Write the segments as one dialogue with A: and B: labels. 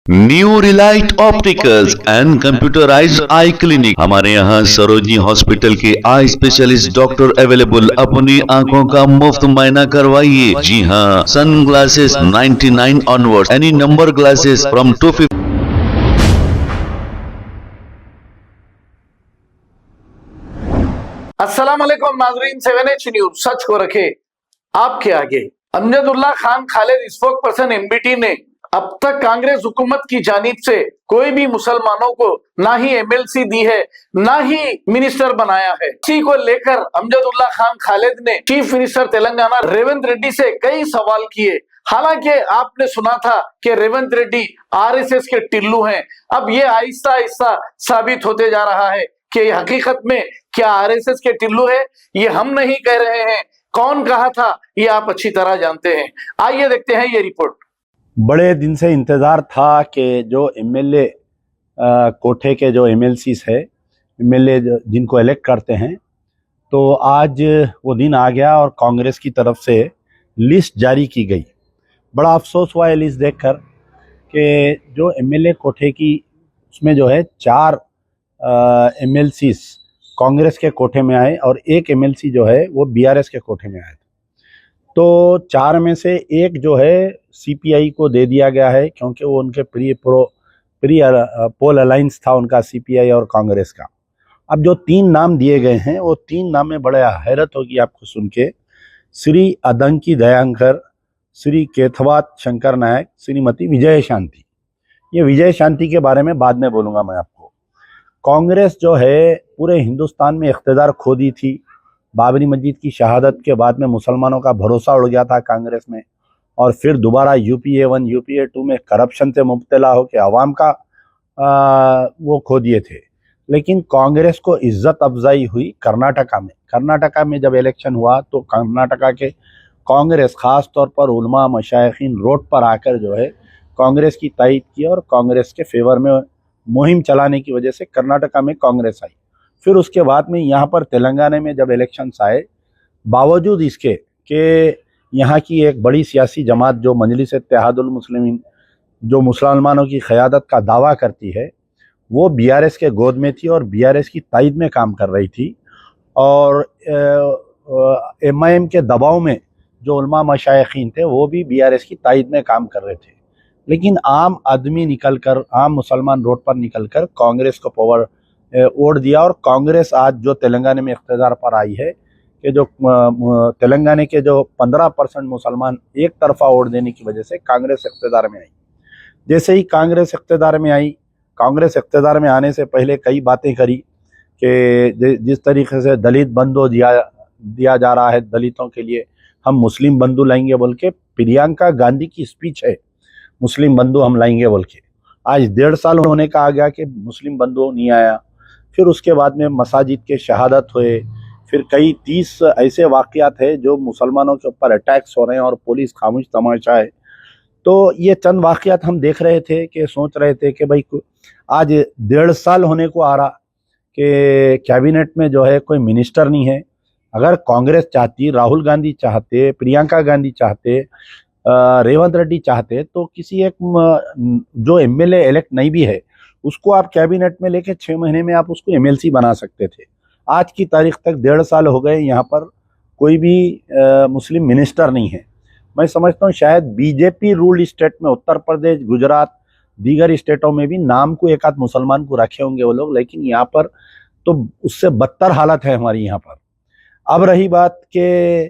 A: New Relight opticals and computerised I clinic. हमारे यहाँ Sarojini hospital के आई स्पेशलिस्ट डॉक्टर अवेलेबल। अपनी आंखों का मुफ्त मायना करवाइए। जी हाँ, sunglasses 99 onward, any number glasses from 250।
B: अस्सलाम वालेकुम नाजरीन, 7H न्यूज सच को रखे आपके आगे। अमजदुल्ला खान खालिद स्पोक्सपर्सन एमबीटी ने अब तक कांग्रेस हुकूमत की जानिब से कोई भी मुसलमानों को ना ही एमएलसी दी है, ना ही मिनिस्टर बनाया है। इसी को लेकर अमजदुल्ला खान खालिद ने चीफ मिनिस्टर तेलंगाना रेवंत रेड्डी से कई सवाल किए। हालांकि आपने सुना था कि रेवंत रेड्डी आरएसएस के टिल्लू हैं। अब ये आहिस्ता आहिस्ता साबित होते जा रहा है कि हकीकत में क्या आरएसएस के टिल्लू है। ये हम नहीं कह रहे हैं, कौन कहा था ये आप अच्छी तरह जानते हैं। आइए देखते हैं ये रिपोर्ट।
C: बड़े दिन से इंतज़ार था कि जो एमएलए कोठे के जो एमएलसीज है, एमएलए जिनको इलेक्ट करते हैं, तो आज वो दिन आ गया और कांग्रेस की तरफ से लिस्ट जारी की गई। बड़ा अफसोस हुआ ये लिस्ट देखकर कि जो एमएलए कोठे की उसमें जो है 4 एमएलसीज कांग्रेस के कोठे में आए और 1 एमएलसी जो है वो बीआरएस के कोठे में आए। तो 4 में से 1 जो है सीपीआई को दे दिया गया है, क्योंकि वो उनके प्री पोल अलायंस था उनका, सीपीआई और कांग्रेस का। अब जो 3 नाम दिए गए हैं वो 3 नाम में बड़ा हैरत होगी आपको सुन के। श्री अदंकी दयांकर, श्री केथवात शंकर नायक, श्रीमती विजय शांति। ये विजय शांति के बारे में बाद में बोलूँगा मैं आपको। कांग्रेस जो है पूरे हिंदुस्तान में इख्तिदार खो दी थी। बाबरी मस्जिद की शहादत के बाद में मुसलमानों का भरोसा उड़ गया था कांग्रेस में, और फिर दोबारा यूपीए 1 यूपीए 2 में करप्शन से मुब्तला होकर आवाम का वो खो दिए थे। लेकिन कांग्रेस को इज्जत अफजाई हुई कर्नाटका में जब इलेक्शन हुआ तो कर्नाटका के कांग्रेस ख़ास तौर पर उलमा मशाइखीन रोड पर आकर जो है कांग्रेस की तायद की और कांग्रेस के फेवर में मुहिम चलाने की वजह से कर्नाटका में कांग्रेस आई। फिर उसके बाद में यहाँ पर तेलंगाना में जब इलेक्शंस आए, बावजूद इसके कि यहाँ की एक बड़ी सियासी जमात जो मजलिस इत्तेहादुल मुस्लिमीन, जो मुसलमानों की क़यादत का दावा करती है, वो बीआरएस के गोद में थी और बीआरएस की तायद में काम कर रही थी। और एमआईएम के दबाव में जो उलमा मशाइखीन थे वो भी बीआरएस की तायद में काम कर रहे थे। लेकिन आम आदमी निकलकर, आम मुसलमान रोड पर निकलकर कांग्रेस को पावर वोट दिया। और कांग्रेस आज जो तेलंगाना में इख्तिदार पर आई है कि जो तेलंगाना के जो 15% मुसलमान एक तरफा वोट देने की वजह से कांग्रेस इख्तिदार में आई। जैसे ही कांग्रेस इख्तिदार में आई, कांग्रेस इख्तिदार में आने से पहले कई बातें करी कि जिस तरीके से दलित बंधु दिया जा रहा है, दलितों के लिए हम मुस्लिम बंधु लाएंगे बोल के, प्रियंका गांधी की स्पीच है, मुस्लिम बंधु हम लाएंगे बोल के। आज 1.5 साल होने का आ गया कि मुस्लिम बंधु नहीं आया। फिर उसके बाद में मसाजिद के शहादत हुए, फिर कई 30 ऐसे वाक़यात है जो मुसलमानों के ऊपर अटैक्स हो रहे हैं और पुलिस खामोश तमाशा है। तो ये चंद वाक़यात हम देख रहे थे कि सोच रहे थे कि भाई आज 1.5 साल होने को आ रहा कि कैबिनेट में जो है कोई मिनिस्टर नहीं है। अगर कांग्रेस चाहती, राहुल गांधी चाहते, प्रियंका गांधी चाहते, रेवंत रेड्डी चाहते, तो किसी एक जो एमएलए इलेक्ट नहीं भी है उसको आप कैबिनेट में लेके 6 महीने में आप उसको एमएलसी बना सकते थे। आज की तारीख तक 1.5 साल हो गए, यहाँ पर कोई भी मुस्लिम मिनिस्टर नहीं है। मैं समझता हूँ शायद बीजेपी रूल्ड स्टेट में, उत्तर प्रदेश, गुजरात, दीगर स्टेटों में भी नाम को एक आध मुसलमान को रखे होंगे वो लोग, लेकिन यहाँ पर तो उससे बदतर हालत है हमारी यहाँ पर। अब रही बात कि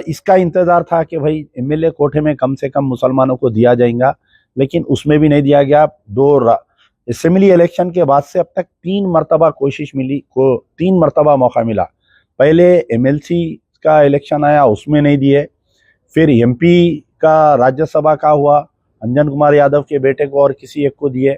C: इसका इंतज़ार था कि भाई एमएलए कोठे में कम से कम मुसलमानों को दिया जाएगा, लेकिन उसमें भी नहीं दिया गया। 2 असेंबली इलेक्शन के बाद से अब तक 3 मरतबा कोशिश मिली, 3 मरतबा मौका मिला। पहले एमएलसी का इलेक्शन आया, उसमें नहीं दिए। फिर एमपी का राज्यसभा का हुआ, अंजन कुमार यादव के बेटे को और किसी एक को दिए,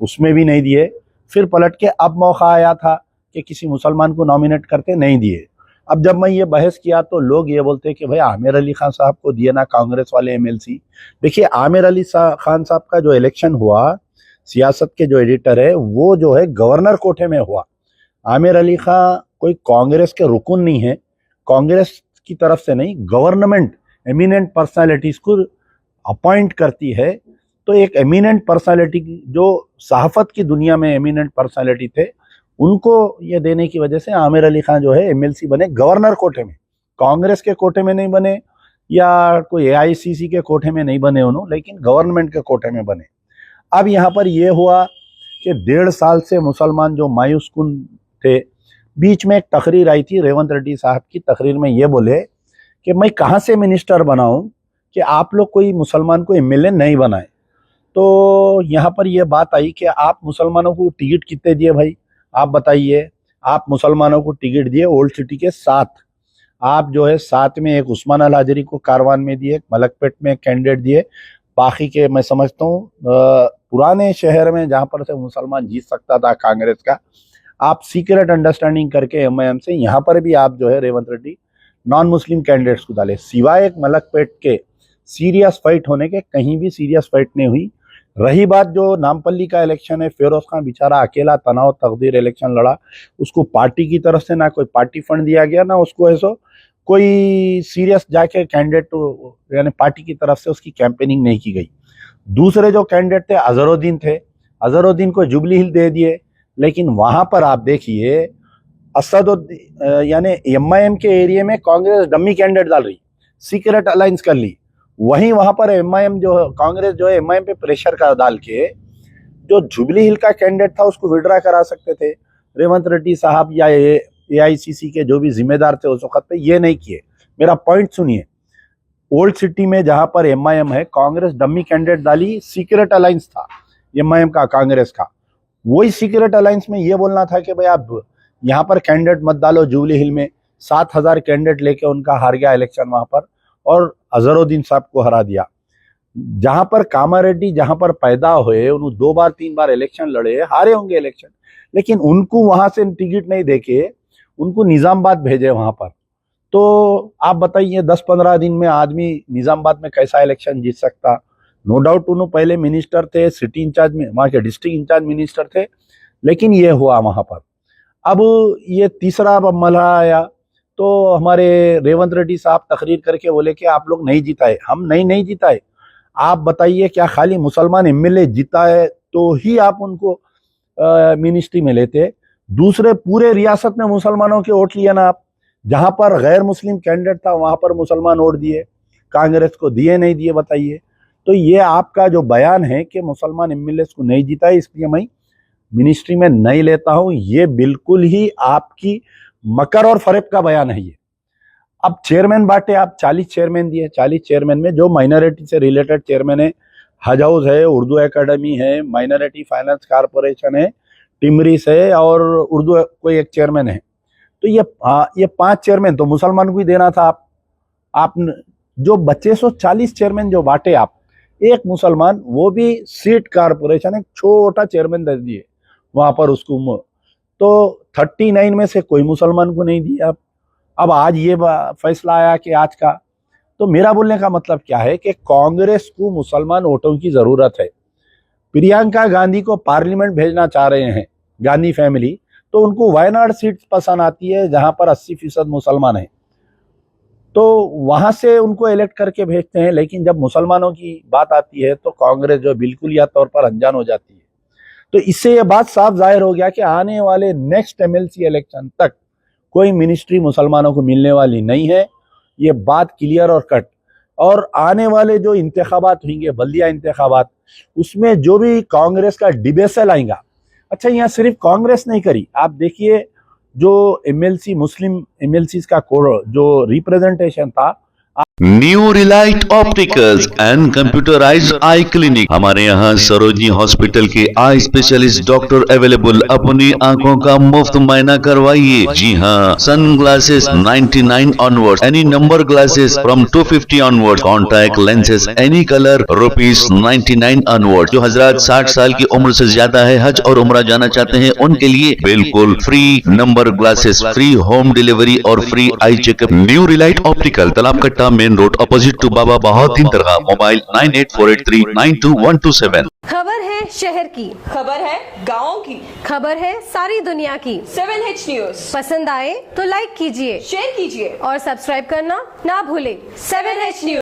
C: उसमें भी नहीं दिए। फिर पलट के अब मौका आया था कि किसी मुसलमान को नॉमिनेट करते, नहीं दिए। अब जब मैं ये बहस किया तो लोग ये बोलते कि भाई आमिर अली खान साहब को दिए ना कांग्रेस वाले एमएलसी। देखिए, आमिर अली खान साहब का जो इलेक्शन हुआ, सियासत के जो एडिटर है वो जो है गवर्नर कोठे में हुआ। आमिर अली खान कोई कांग्रेस के रुकन नहीं है, कांग्रेस की तरफ से नहीं, गवर्नमेंट एमिनेंट पर्सनालिटीज को अपॉइंट करती है तो एक एमिनेंट पर्सनालिटी जो सहाफत की दुनिया में एमिनेंट पर्सनालिटी थे, उनको ये देने की वजह से आमिर अली खान जो है एमएलसी बने गवर्नर कोटे में, कांग्रेस के कोटे में नहीं बने या कोई एआईसीसी के कोटे में नहीं बने उन्होंने, लेकिन गवर्नमेंट के कोटे में बने। अब यहाँ पर ये हुआ कि 1.5 साल से मुसलमान जो मायूस कुन थे, बीच में एक तकरीर आई थी रेवंत रेड्डी साहब की। तकरीर में ये बोले कि मैं कहाँ से मिनिस्टर बनाऊं कि आप लोग कोई मुसलमान को एमएलए नहीं बनाए। तो यहाँ पर यह बात आई कि आप मुसलमानों को टिकट कितने दिए भाई, आप बताइए। आप मुसलमानों को टिकट दिए ओल्ड सिटी के 7, आप जो है 7 में एक उस्मान अल हाजरी को कारवान में दिए, मलकपेट में एक कैंडिडेट दिए, बाकी के मैं समझता हूँ पुराने शहर में जहाँ पर से मुसलमान जीत सकता था कांग्रेस का, आप सीक्रेट अंडरस्टैंडिंग करके एमआईएम से यहाँ पर भी आप जो है Revanth Reddy non Muslim candidates को डाले। सिवाय एक मलकपेट के सीरियस फाइट होने के कहीं भी सीरियस फाइट नहीं हुई। रही बात जो नामपल्ली का इलेक्शन है, फिरोज खान बेचारा अकेला तनाव तकदीर इलेक्शन लड़ा, उसको पार्टी की तरफ से ना कोई पार्टी फंड दिया गया, ना उसको ऐसा कोई सीरियस जाके कैंडिडेट यानी पार्टी की तरफ से उसकी कैंपेनिंग नहीं की गई। दूसरे जो कैंडिडेट थे अजहरुद्दीन थे, अजहरुद्दीन को जुबली हिल दे दिए, लेकिन वहां पर आप देखिए असदुद्दीन यानी एमआईएम के एरिया में कांग्रेस डमी कैंडिडेट डाल रही, सीक्रेट अलायंस कर ली। वहीं वहां पर एमआईएम जो कांग्रेस जो है एमआईएम पे प्रेशर कर डाल के जो जुबली हिल का कैंडिडेट था उसको विड्रा करा सकते थे। रेवंत रेड्डी साहब या एआईसीसी के जो भी जिम्मेदार थे उस वक्त पे ये नहीं किए। मेरा पॉइंट सुनिए, ओल्ड सिटी में जहां पर एमआईएम है कांग्रेस डमी कैंडिडेट डाली, सीक्रेट अलायंस था एमआईएम का कांग्रेस का। वही सीक्रेट अलायंस में ये बोलना था कि भाई आप यहाँ पर कैंडिडेट मत डालो जुबली हिल में। 7,000 कैंडिडेट लेके उनका हार गया इलेक्शन वहां पर और अजहरुद्दीन साहब को हरा दिया। जहां पर कामारेड्डी जहां पर पैदा हुए, उन्होंने 2 बार 3 बार इलेक्शन लड़े, हारे होंगे इलेक्शन, लेकिन उनको वहां से टिकट नहीं देके उनको निजामाबाद भेजे वहां पर। तो आप बताइए 10-15 दिन में आदमी निजामाबाद में कैसा इलेक्शन जीत सकता। नो डाउट उन्होंने पहले मिनिस्टर थे, सिटी इंचार्ज में वहां के डिस्ट्रिक्ट इंचार्ज मिनिस्टर थे, लेकिन ये हुआ वहां पर। अब ये तीसरा मरहला आया तो हमारे रेवंत रेड्डी साहब तकरीर करके बोले कि आप लोग नहीं जिताए। हम नहीं जिताए। आप बताइए क्या खाली मुसलमान एमएलए जिताए तो ही आप उनको मिनिस्ट्री में लेते? दूसरे पूरे रियासत में मुसलमानों के वोट लिए ना आप। जहां पर गैर मुस्लिम कैंडिडेट था वहां पर मुसलमान वोट दिए, कांग्रेस को दिए नहीं दिए, बताइए। तो ये आपका जो बयान है कि मुसलमान एमएलए को नहीं जिताए इसलिए मैं मिनिस्ट्री में नहीं लेता हूं, ये बिल्कुल ही आपकी मकर और फरेब का बयान है ये। अब चेयरमैन बांटे, आप 40 चेयरमैन दिए। 40 चेयरमैन में जो माइनॉरिटी से रिलेटेड चेयरमैन है, हज हाउस है, उर्दू एकेडमी है, माइनॉरिटी फाइनेंस कॉर्पोरेशन है, टिमरिस है और उर्दू कोई एक चेयरमैन है। तो ये 5 चेयरमैन तो मुसलमान को ही देना था। आप जो बच्चे 140 चेयरमैन जो बांटे आप, एक मुसलमान, वो भी सीट कॉर्पोरेशन एक छोटा चेयरमैन दे दिए वहां पर उसको। तो 39 में से कोई मुसलमान को नहीं दिया। अब आज ये फैसला आया कि आज का, तो मेरा बोलने का मतलब क्या है कि कांग्रेस को मुसलमान वोटों की जरूरत है। प्रियंका गांधी को पार्लियामेंट भेजना चाह रहे हैं गांधी फैमिली, तो उनको वायनाड सीट पसंद आती है जहां पर 80% मुसलमान है, तो वहां से उनको इलेक्ट करके भेजते हैं। लेकिन जब मुसलमानों की बात आती है तो कांग्रेस जो बिल्कुल या तौर पर अनजान हो जाती है। तो इससे ये बात साफ जाहिर हो गया कि आने वाले नेक्स्ट एमएलसी इलेक्शन तक कोई मिनिस्ट्री मुसलमानों को मिलने वाली नहीं है। ये बात क्लियर और कट। और आने वाले जो इंतखाबात होंगे, बल्दिया इंतखाबात, उसमें जो भी कांग्रेस का डिबेसल आएगा, अच्छा यहाँ सिर्फ कांग्रेस नहीं करी, आप देखिए जो एमएलसी मुस्लिम एमएलसी का जो रिप्रेजेंटेशन था।
A: New Relight opticals and computerised I clinic, हमारे यहाँ सरोजनी हॉस्पिटल के आई स्पेशलिस्ट डॉक्टर अवेलेबल। अपनी आंखों का मुफ्त मायना करवाइए। जी हाँ, sunglasses 99 onward, any number glasses from 250 onward, contact lenses any colour ₹99 onward. जो हजरात 60 साल की उम्र से ज्यादा है, हज और उम्रा जाना चाहते हैं, उनके लिए बिल्कुल free number glasses, free home delivery और free eye checkup. New relight optical, Talab Katta, main road, opposite to Baba Bahauddin dargah. Mobile 9848392127।
D: खबर है शहर की,
E: खबर है गाँव की,
D: खबर है सारी दुनिया की।
E: 7H न्यूज
D: पसंद आए तो लाइक कीजिए,
E: शेयर कीजिए
D: और सब्सक्राइब करना ना भूले।
E: 7H news.